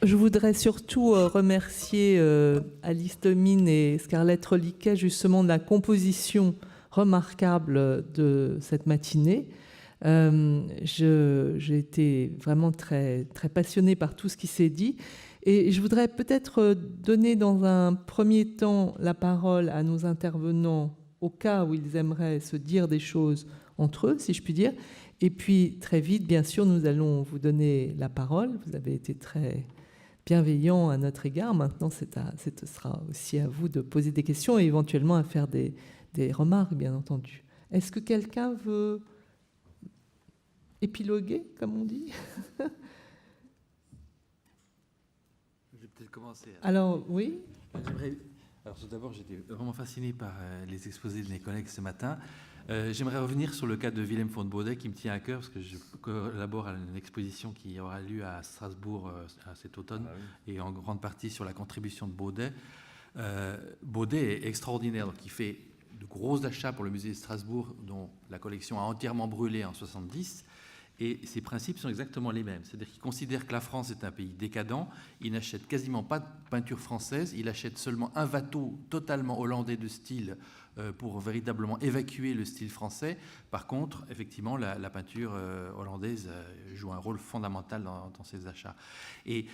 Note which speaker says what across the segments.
Speaker 1: Je voudrais surtout remercier Alice Domine et Scarlett Reliquet justement de la composition remarquable de cette matinée. J'ai été vraiment très, très passionnée par tout ce qui s'est dit. Et je voudrais peut-être donner dans un premier temps la parole à nos intervenants au cas où ils aimeraient se dire des choses entre eux, si je puis dire. Et puis très vite, bien sûr, nous allons vous donner la parole. Vous avez été très bienveillant à notre égard. Maintenant, ce sera aussi à vous de poser des questions et éventuellement à faire des remarques, bien entendu. Est-ce que quelqu'un veut épiloguer, comme on dit?
Speaker 2: Je vais peut-être commencer.
Speaker 1: Alors, oui.
Speaker 2: Alors, tout d'abord, j'étais vraiment fasciné par les exposés de mes collègues ce matin. J'aimerais revenir sur le cas de Willem von Baudet qui me tient à cœur parce que je collabore à une exposition qui aura lieu à Strasbourg cet automne et en grande partie sur la contribution de Baudet. Baudet est extraordinaire, donc il fait de gros achats pour le musée de Strasbourg dont la collection a entièrement brûlé en 70. Et ses principes sont exactement les mêmes. C'est-à-dire qu'il considère que la France est un pays décadent, il n'achète quasiment pas de peinture française, il achète seulement un watteau totalement hollandais de style pour véritablement évacuer le style français. Par contre, effectivement, la peinture hollandaise joue un rôle fondamental dans ses achats. Et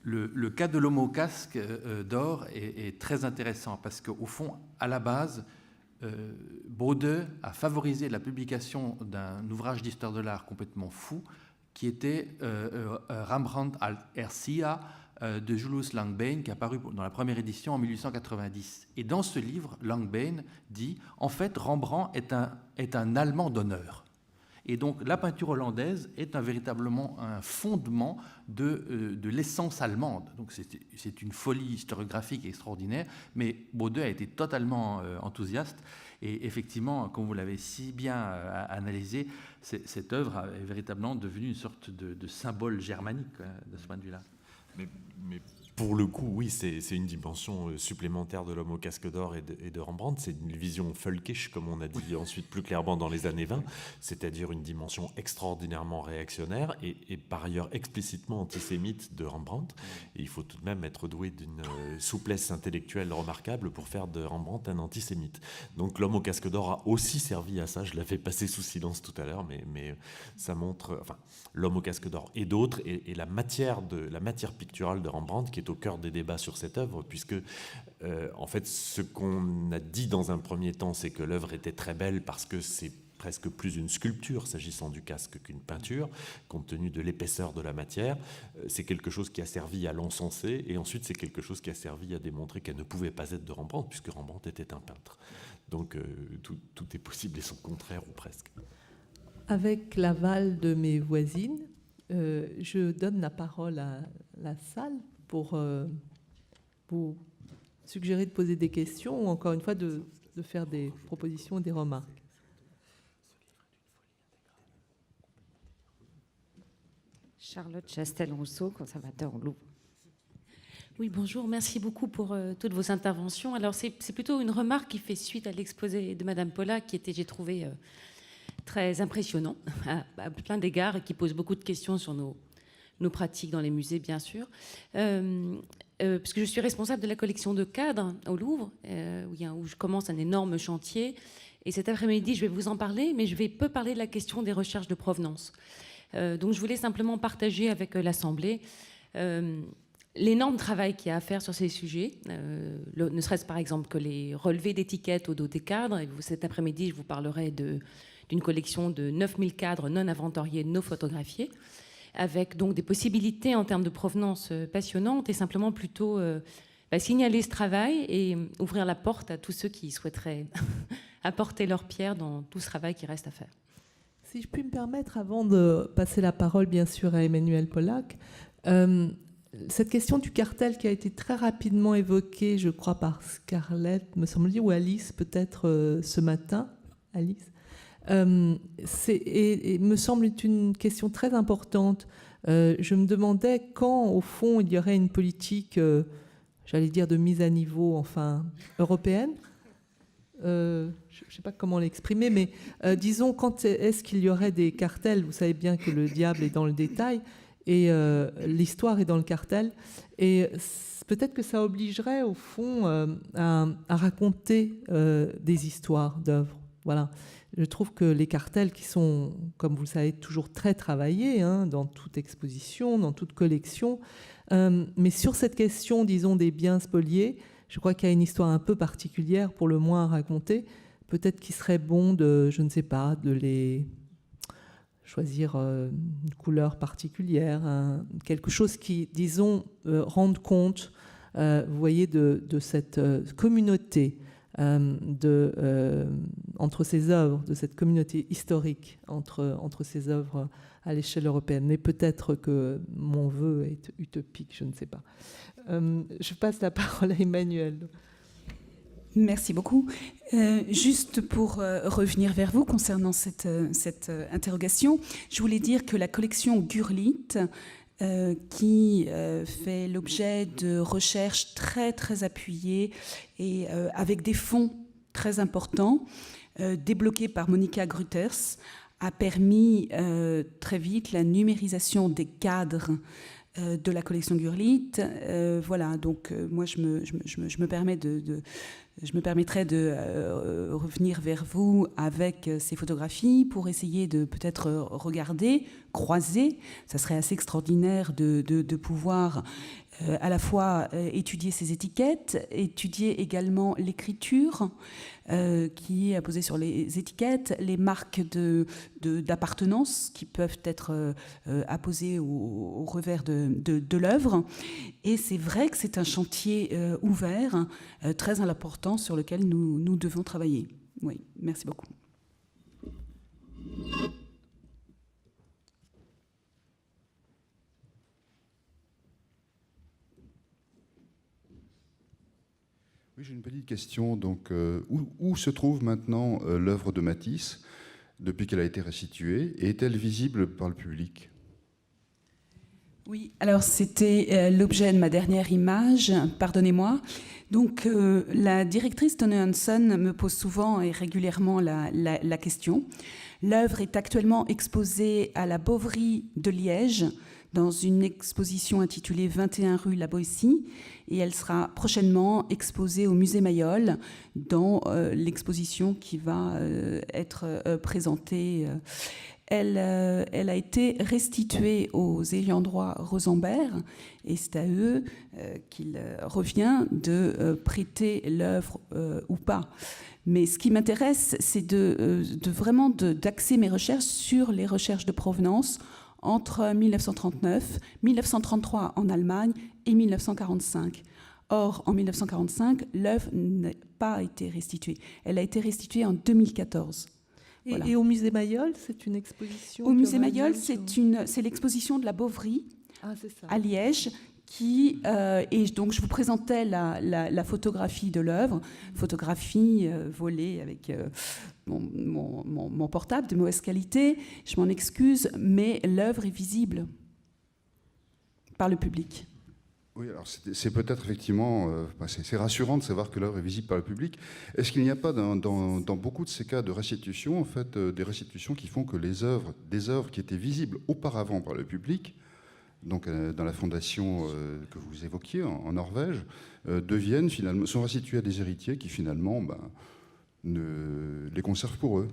Speaker 2: le cas de l'homme au casque d'or est très intéressant parce qu'au fond, à la base, Baudet a favorisé la publication d'un ouvrage d'histoire de l'art complètement fou qui était Rembrandt als Ersia de Julius Langbein qui est apparu dans la première édition en 1890. Et dans ce livre, Langbein dit en fait Rembrandt est un Allemand d'honneur. Et donc la peinture hollandaise est véritablement un fondement de l'essence allemande. Donc c'est une folie historiographique extraordinaire, mais Baudet a été totalement enthousiaste. Et effectivement, comme vous l'avez si bien analysé, cette œuvre est véritablement devenue une sorte de symbole germanique de ce point de vue-là.
Speaker 3: Mais pour le coup, oui, c'est une dimension supplémentaire de l'homme au casque d'or et de Rembrandt. C'est une vision völkisch, comme on a dit ensuite plus clairement dans les années 20, c'est-à-dire une dimension extraordinairement réactionnaire et par ailleurs explicitement antisémite de Rembrandt. Et il faut tout de même être doué d'une souplesse intellectuelle remarquable pour faire de Rembrandt un antisémite. Donc l'homme au casque d'or a aussi servi à ça. Je l'avais passé sous silence tout à l'heure, mais ça montre, enfin, l'homme au casque d'or et d'autres, et la matière picturale de Rembrandt qui est au cœur des débats sur cette œuvre, puisque en fait ce qu'on a dit dans un premier temps, c'est que l'œuvre était très belle parce que c'est presque plus une sculpture s'agissant du casque qu'une peinture, compte tenu de l'épaisseur de la matière. C'est quelque chose qui a servi à l'encenser, et ensuite c'est quelque chose qui a servi à démontrer qu'elle ne pouvait pas être de Rembrandt, puisque Rembrandt était un peintre. Donc tout est possible et son contraire, ou presque.
Speaker 1: Avec l'aval de mes voisines, je donne la parole à la salle pour vous suggérer de poser des questions ou encore une fois de faire des propositions et des remarques.
Speaker 4: Charlotte Chastel-Rousseau, conservateur au Louvre.
Speaker 5: Oui, bonjour, merci beaucoup pour toutes vos interventions. Alors c'est plutôt une remarque qui fait suite à l'exposé de Madame Paula qui était, j'ai trouvé, très impressionnant à plein d'égards et qui pose beaucoup de questions sur nos pratiques dans les musées, bien sûr. Parce que je suis responsable de la collection de cadres au Louvre, où je commence un énorme chantier. Et cet après-midi, je vais vous en parler, mais je vais peu parler de la question des recherches de provenance. Donc je voulais simplement partager avec l'Assemblée l'énorme travail qu'il y a à faire sur ces sujets, ne serait-ce par exemple que les relevés d'étiquettes au dos des cadres. Et cet après-midi, je vous parlerai d'une collection de 9000 cadres non inventoriés, non photographiés, avec donc des possibilités en termes de provenance passionnantes, et simplement plutôt signaler ce travail et ouvrir la porte à tous ceux qui souhaiteraient apporter leur pierre dans tout ce travail qui reste à faire.
Speaker 1: Si je puis me permettre, avant de passer la parole bien sûr à Emmanuel Pollack, cette question du cartel qui a été très rapidement évoquée, je crois, par Scarlett, me semble-t-il, ou Alice peut-être ce matin, Alice, et me semble être une question très importante. Je me demandais quand, au fond, il y aurait une politique, j'allais dire, de mise à niveau, enfin, européenne. Je ne sais pas comment l'exprimer, mais disons, quand est-ce qu'il y aurait des cartels? Vous savez bien que le diable est dans le détail. et l'histoire est dans le cartel. Et peut-être que ça obligerait, au fond, à raconter des histoires d'œuvres. Voilà. Je trouve que les cartels, qui sont, comme vous le savez, toujours très travaillés, hein, dans toute exposition, dans toute collection, mais sur cette question, disons, des biens spoliés, je crois qu'il y a une histoire un peu particulière, pour le moins, à raconter. Peut-être qu'il serait bon de, je ne sais pas, de les choisir une couleur particulière, quelque chose qui, disons, rende compte, vous voyez, de cette communauté entre ces œuvres, de cette communauté historique entre ces œuvres à l'échelle européenne. Mais peut-être que mon vœu est utopique, je ne sais pas. Je passe la parole à Emmanuel.
Speaker 6: Merci beaucoup. Juste pour revenir vers vous concernant cette interrogation, je voulais dire que la collection Gurlitt, qui fait l'objet de recherches très très appuyées et avec des fonds très importants, débloqués par Monica Grütters, a permis très vite la numérisation des cadres de la collection Gurlitt. Voilà, donc moi je me permettrai de revenir vers vous avec ces photographies pour essayer de peut-être regarder, croiser. Ça serait assez extraordinaire de pouvoir à la fois étudier ces étiquettes, étudier également l'écriture qui est apposée sur les étiquettes, les marques d'appartenance qui peuvent être apposées au revers de l'œuvre. Et c'est vrai que c'est un chantier ouvert, très important, sur lequel nous devons travailler. Oui, merci beaucoup.
Speaker 7: Oui, j'ai une petite question. Donc, où se trouve maintenant l'œuvre de Matisse depuis qu'elle a été restituée, et est-elle visible par le public ?
Speaker 6: Oui, alors c'était l'objet de ma dernière image, pardonnez-moi. Donc la directrice Tone Hanson me pose souvent et régulièrement la question. L'œuvre est actuellement exposée à la Boveri de Liège, dans une exposition intitulée 21 rue La Boétie, et elle sera prochainement exposée au musée Mayol dans l'exposition qui va être présentée. Elle a été restituée aux ayants droit Rosenberg, et c'est à eux qu'il revient de prêter l'œuvre ou pas. Mais ce qui m'intéresse, c'est vraiment d'axer mes recherches sur les recherches de provenance entre 1939, 1933 en Allemagne et 1945. Or, en 1945, l'œuvre n'a pas été restituée. Elle a été restituée en 2014. Voilà.
Speaker 1: Et au musée Mayol, c'est une exposition?
Speaker 6: Au musée Mayol, c'est l'exposition de la Boveri à Liège. Et donc, je vous présentais la photographie de l'œuvre, photographie volée avec mon portable de mauvaise qualité. Je m'en excuse, mais l'œuvre est visible par le public.
Speaker 7: Oui, alors c'est peut-être effectivement, c'est rassurant de savoir que l'œuvre est visible par le public. Est-ce qu'il n'y a pas dans beaucoup de ces cas de restitution, en fait, des restitutions qui font que des œuvres qui étaient visibles auparavant par le public, donc dans la fondation que vous évoquiez en Norvège, sont restituées à des héritiers qui finalement les conservent pour eux?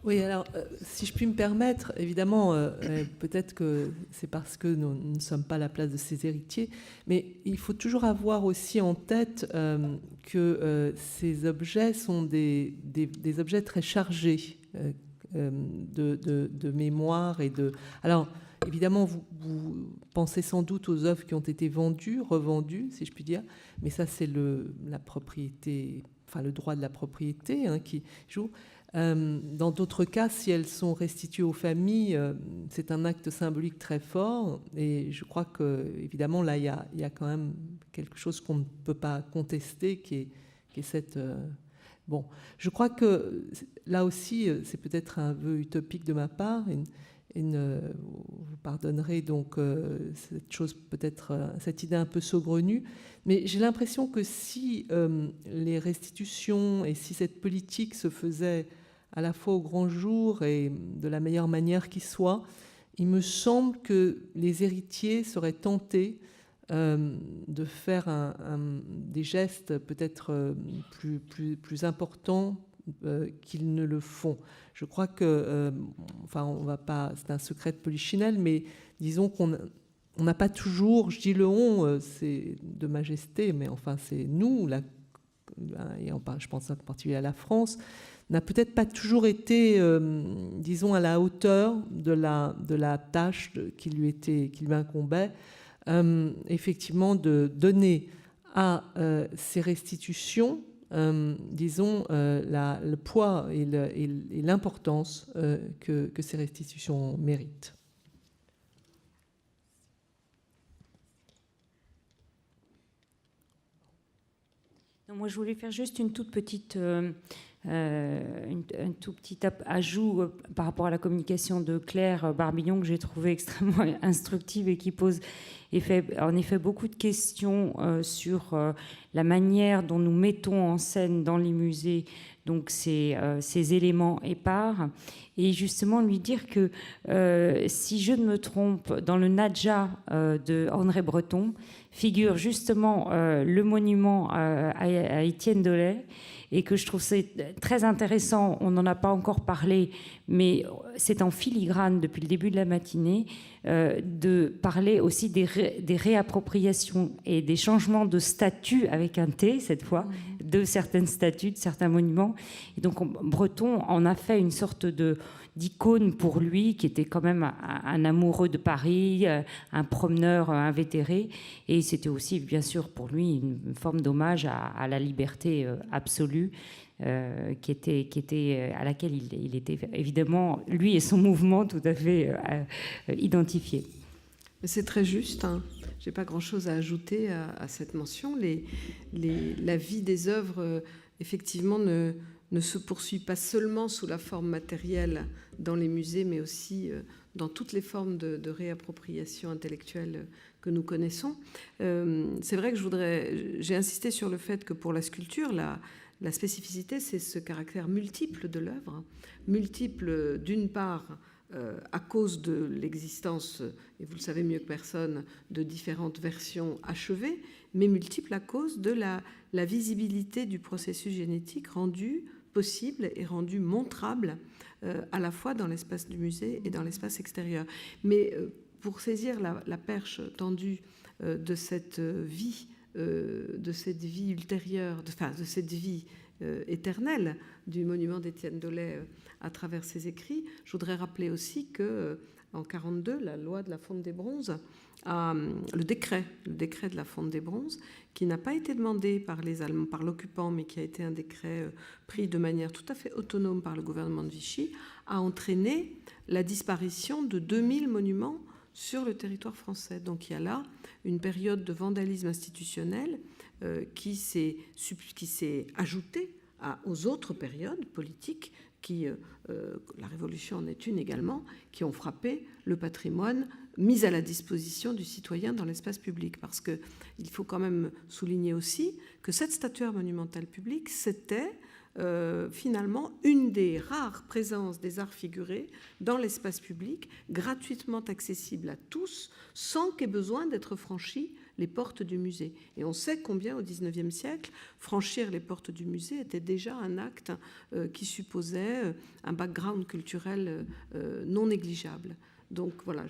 Speaker 1: Oui, alors, si je puis me permettre, évidemment, peut-être que c'est parce que nous ne sommes pas à la place de ces héritiers, mais il faut toujours avoir aussi en tête que ces objets sont des objets très chargés de mémoire et de... Alors, évidemment, vous pensez sans doute aux œuvres qui ont été vendues, revendues, si je puis dire, mais ça, c'est la propriété, enfin le droit de la propriété qui joue. Dans d'autres cas, si elles sont restituées aux familles, c'est un acte symbolique très fort. Et je crois que, évidemment, là, il y a quand même quelque chose qu'on ne peut pas contester, qui est cette... Bon, je crois que là aussi, c'est peut-être un vœu utopique de ma part. Vous pardonnerez donc cette chose, peut-être cette idée un peu saugrenue, mais j'ai l'impression que si les restitutions et si cette politique se faisait à la fois au grand jour et de la meilleure manière qui soit, il me semble que les héritiers seraient tentés de faire des gestes peut-être plus importants qu'ils ne le font. Je crois que, enfin, on va pas, c'est un secret de polichinelle, mais disons qu'on n'a pas toujours, je dis le on, c'est de majesté, mais enfin c'est nous, et je pense en particulier à la France, n'a peut-être pas toujours été, disons, à la hauteur de la tâche qui lui incombait, effectivement, de donner à ces restitutions, disons, le poids et l'importance que ces restitutions méritent.
Speaker 4: Non, moi, je voulais faire juste une toute petite... un tout petit ajout par rapport à la communication de Claire Barbillon que j'ai trouvé extrêmement instructive et qui pose en effet beaucoup de questions sur la manière dont nous mettons en scène dans les musées donc ces éléments épars, et justement lui dire que si je ne me trompe, dans le Nadja de André Breton figure justement le monument à Étienne Doley, et que je trouve c'est très intéressant, on n'en a pas encore parlé, mais c'est en filigrane depuis le début de la matinée, de parler aussi des réappropriations et des changements de statut, avec un T cette fois, de certaines statues, de certains monuments. Et donc Breton en a fait une sorte d'icône pour lui, qui était quand même un amoureux de Paris, un promeneur invétéré, et c'était aussi bien sûr pour lui une forme d'hommage à la liberté absolue, qui était à laquelle il était évidemment, lui et son mouvement, tout à fait identifiés.
Speaker 8: C'est très juste, hein. Je n'ai pas grand-chose à ajouter à cette mention. La vie des œuvres, effectivement, ne se poursuit pas seulement sous la forme matérielle dans les musées, mais aussi dans toutes les formes de réappropriation intellectuelle que nous connaissons. C'est vrai que j'ai insisté sur le fait que pour la sculpture, la spécificité, c'est ce caractère multiple de l'œuvre, multiple d'une part à cause de l'existence, et vous le savez mieux que personne, de différentes versions achevées, mais multiple à cause de la visibilité du processus génétique rendu possible et rendu montrable à la fois dans l'espace du musée et dans l'espace extérieur. Mais pour saisir la perche tendue de cette vie ultérieure, de cette vie éternelle du monument d'Étienne Doley à travers ses écrits, je voudrais rappeler aussi que en 1942, la loi de la Fonte des Bronzes, le décret de la Fonte des Bronzes, qui n'a pas été demandé par les Allemands, par l'occupant, mais qui a été un décret pris de manière tout à fait autonome par le gouvernement de Vichy, a entraîné la disparition de 2000 monuments sur le territoire français. Donc il y a là une période de vandalisme institutionnel qui s'est ajoutée aux autres périodes politiques qui, la Révolution en est une également, qui ont frappé le patrimoine mis à la disposition du citoyen dans l'espace public. Parce qu'il faut quand même souligner aussi que cette statuaire monumentale publique, c'était finalement une des rares présences des arts figurés dans l'espace public, gratuitement accessible à tous, sans qu'il y ait besoin d'être franchi les portes du musée. Et on sait combien, au XIXe siècle, franchir les portes du musée était déjà un acte qui supposait un background culturel non négligeable. Donc voilà,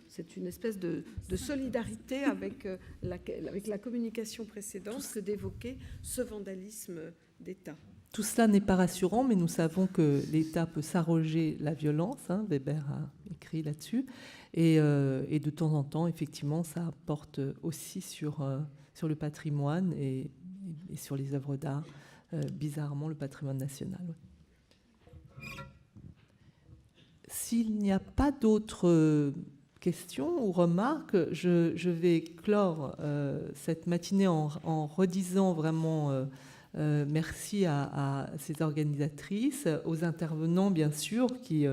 Speaker 8: c'est une espèce de solidarité avec la communication précédente que d'évoquer ce vandalisme d'État.
Speaker 1: Tout cela n'est pas rassurant, mais nous savons que l'État peut s'arroger la violence. Weber a écrit là-dessus. Et de temps en temps, effectivement, ça porte aussi sur le patrimoine et sur les œuvres d'art, bizarrement le patrimoine national. S'il n'y a pas d'autres questions ou remarques, je vais clore cette matinée en redisant vraiment merci à ces organisatrices, aux intervenants bien sûr qui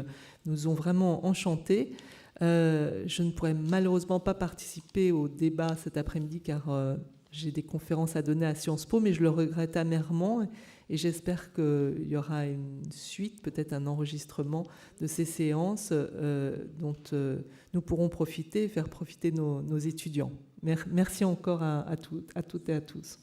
Speaker 1: nous ont vraiment enchantés. Je ne pourrai malheureusement pas participer au débat cet après-midi car j'ai des conférences à donner à Sciences Po, mais je le regrette amèrement Et j'espère qu'il y aura une suite, peut-être un enregistrement de ces séances dont nous pourrons profiter et faire profiter nos étudiants. Merci encore à toutes et à tous.